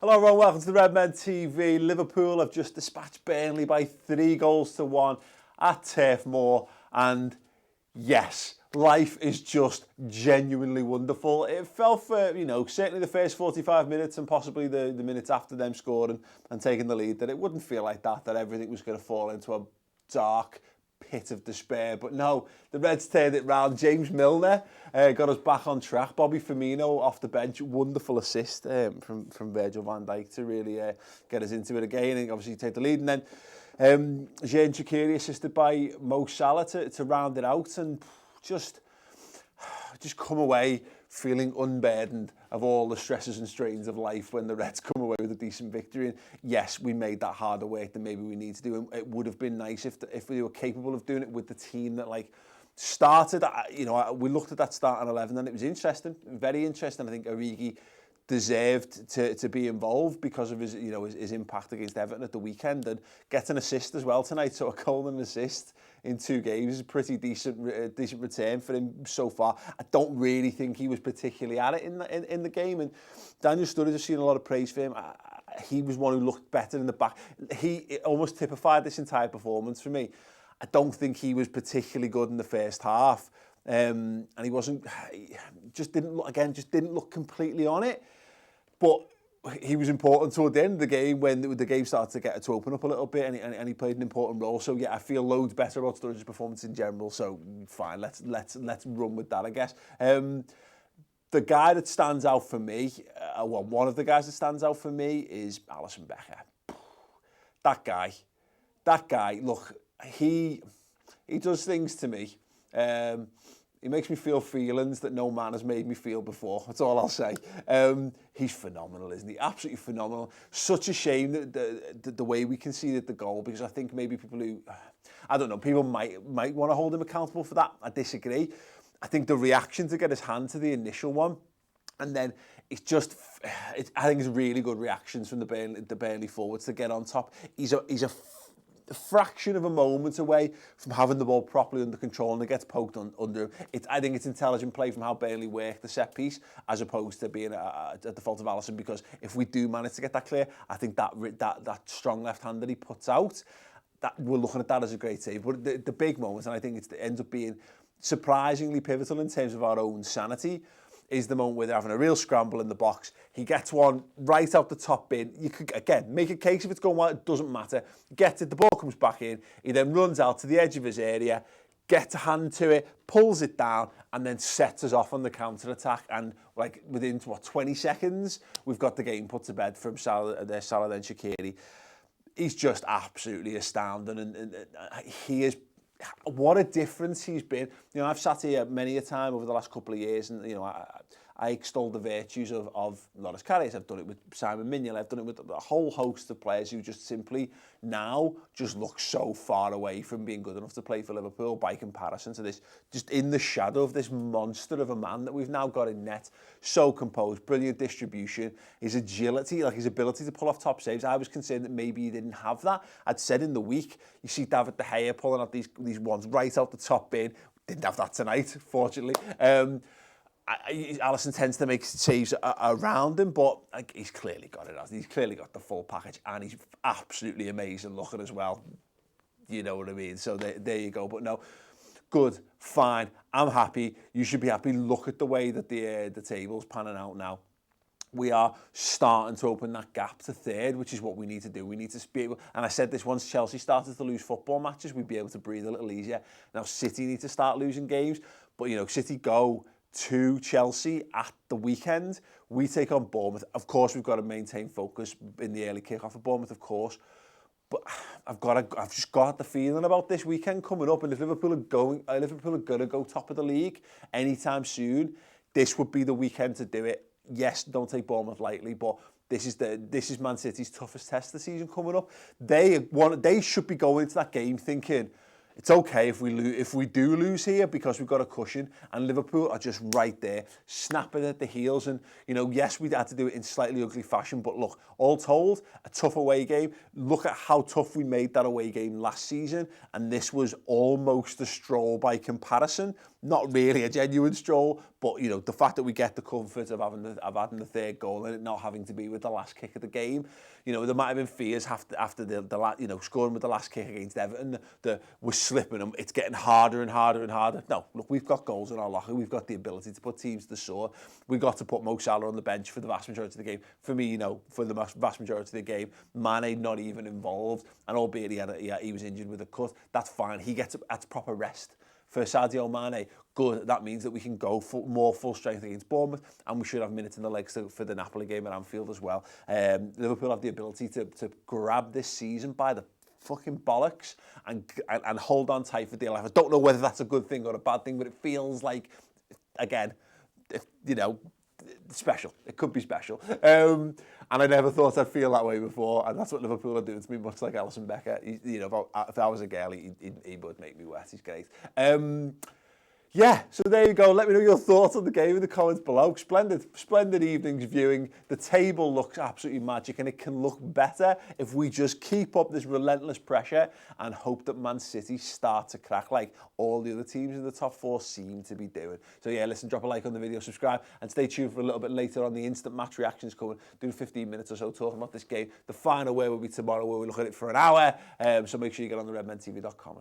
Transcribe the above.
Hello everyone, welcome to the Redmen TV. Liverpool have just dispatched Burnley by 3-1 at Turf Moor, and yes, life is just genuinely wonderful. It felt for, certainly the first 45 minutes and possibly the minutes after them scoring and taking the lead, that it wouldn't feel like that everything was going to fall into a dark pit of despair. But no, the Reds turned it round. James Milner got us back on track. Bobby Firmino off the bench, wonderful assist from Virgil van Dijk to really get us into it again and obviously take the lead. And then Xherdan Shaqiri assisted by Mo Salah to round it out and just come away feeling unburdened of all the stresses and strains of life when the Reds come away with a decent victory. And yes, we made that harder work than maybe we need to do. And it would have been nice if we were capable of doing it with the team that started. We looked at that starting 11 and it was interesting, very interesting. I think Origi deserved to be involved because of his impact against Everton at the weekend, and get an assist as well tonight. So a goal and an assist in 2 games is a pretty decent return for him so far. I don't really think he was particularly at it in the game, and Daniel Sturridge has seen a lot of praise for him. He was one who looked better in the back. He almost typified this entire performance for me. I don't think he was particularly good in the first half, and he just didn't look completely on it. But he was important toward the end of the game when the game started to open up a little bit, and he played an important role. So yeah, I feel loads better about Sturridge's performance in general. So fine, let's run with that, I guess. The guy that stands out for me, one of the guys that stands out for me is Alisson Becker. That guy. Look, he does things to me. He makes me feel feelings that no man has made me feel before. That's all I'll say. He's phenomenal, isn't he? Absolutely phenomenal. Such a shame that the way we conceded the goal, because I think maybe people people might want to hold him accountable for that. I disagree. I think the reaction to get his hand to the initial one, and then I think it's really good reactions from the Burnley forwards to get on top. He's a fraction of a moment away from having the ball properly under control, and it gets poked under him. I think it's intelligent play from how Burnley worked the set piece, as opposed to being at the fault of Alisson, because if we do manage to get that clear, I think that strong left hand that he puts out, that we're looking at that as a great save. But the big moments, and I think it ends up being surprisingly pivotal in terms of our own sanity, is the moment where they're having a real scramble in the box. He gets one right out the top bin. You could, again, make a case if it's going well, it doesn't matter. Gets it, the ball comes back in. He then runs out to the edge of his area, gets a hand to it, pulls it down, and then sets us off on the counter-attack. And within, 20 seconds, we've got the game put to bed from Salah then Shaqiri. He's just absolutely astounding, and he is... What a difference he's been. I've sat here many a time over the last couple of years, and I extol the virtues of Loris Karius. I've done it with Simon Mignolet. I've done it with a whole host of players who just simply now just look so far away from being good enough to play for Liverpool by comparison to this, just in the shadow of this monster of a man that we've now got in net. So composed, brilliant distribution, his agility, his ability to pull off top saves. I was concerned that maybe he didn't have that. I'd said in the week, you see David De Gea pulling out these ones right out the top bin. Didn't have that tonight, fortunately. Alisson tends to make saves around him, but he's clearly got it. He's clearly got the full package, and he's absolutely amazing looking as well. You know what I mean? So there you go. But no, good, fine. I'm happy. You should be happy. Look at the way that the table's panning out now. We are starting to open that gap to third, which is what we need to do. We need to be able, and I said this once Chelsea started to lose football matches, we'd be able to breathe a little easier. Now City need to start losing games, but City go to Chelsea at the weekend. We take on Bournemouth. Of course, we've got to maintain focus in the early kick-off of Bournemouth, of course. But I've just got the feeling about this weekend coming up, and if Liverpool are going to go top of the league anytime soon, this would be the weekend to do it. Yes, don't take Bournemouth lightly, but this is Man City's toughest test of the season coming up. They should be going into that game thinking, It's okay if we do lose here because we've got a cushion, and Liverpool are just right there, snapping at the heels. And, you know, yes, we had to do it in slightly ugly fashion, but look, all told, a tough away game. Look at how tough we made that away game last season, and this was almost a stroll by comparison. Not really a genuine stroll, but, you know, the fact that we get the comfort of having the third goal and it not having to be with the last kick of the game. You know, there might have been fears after the scoring with the last kick against Everton. We're slipping them. It's getting harder and harder and harder. No, look, we've got goals in our locker. We've got the ability to put teams to the sword. We've got to put Mo Salah on the bench for the vast majority of the game. For me, you know, for the vast majority of the game, Mane not even involved. And albeit he was injured with a cut, that's fine. That's proper rest. For Sadio Mane, good. That means that we can go more full strength against Bournemouth, and we should have minutes in the legs for the Napoli game at Anfield as well. Liverpool have the ability to grab this season by the fucking bollocks and hold on tight for dear life. I don't know whether that's a good thing or a bad thing, but it feels like, again, you know, special. It could be special. And I never thought I'd feel that way before, and that's what Liverpool are doing to me, much like Alisson Becker. You know, if I was a girl, he would make me wet. He's great. Yeah, so there you go. Let me know your thoughts on the game in the comments below. Splendid evening's viewing. The table looks absolutely magic, and it can look better if we just keep up this relentless pressure and hope that Man City start to crack like all the other teams in the top four seem to be doing. So yeah, listen, drop a like on the video, subscribe, and stay tuned for a little bit later on the instant match reactions coming. Doing 15 minutes or so talking about this game. The final way will be tomorrow, where we look at it for an hour. So make sure you get on the redmentv.com.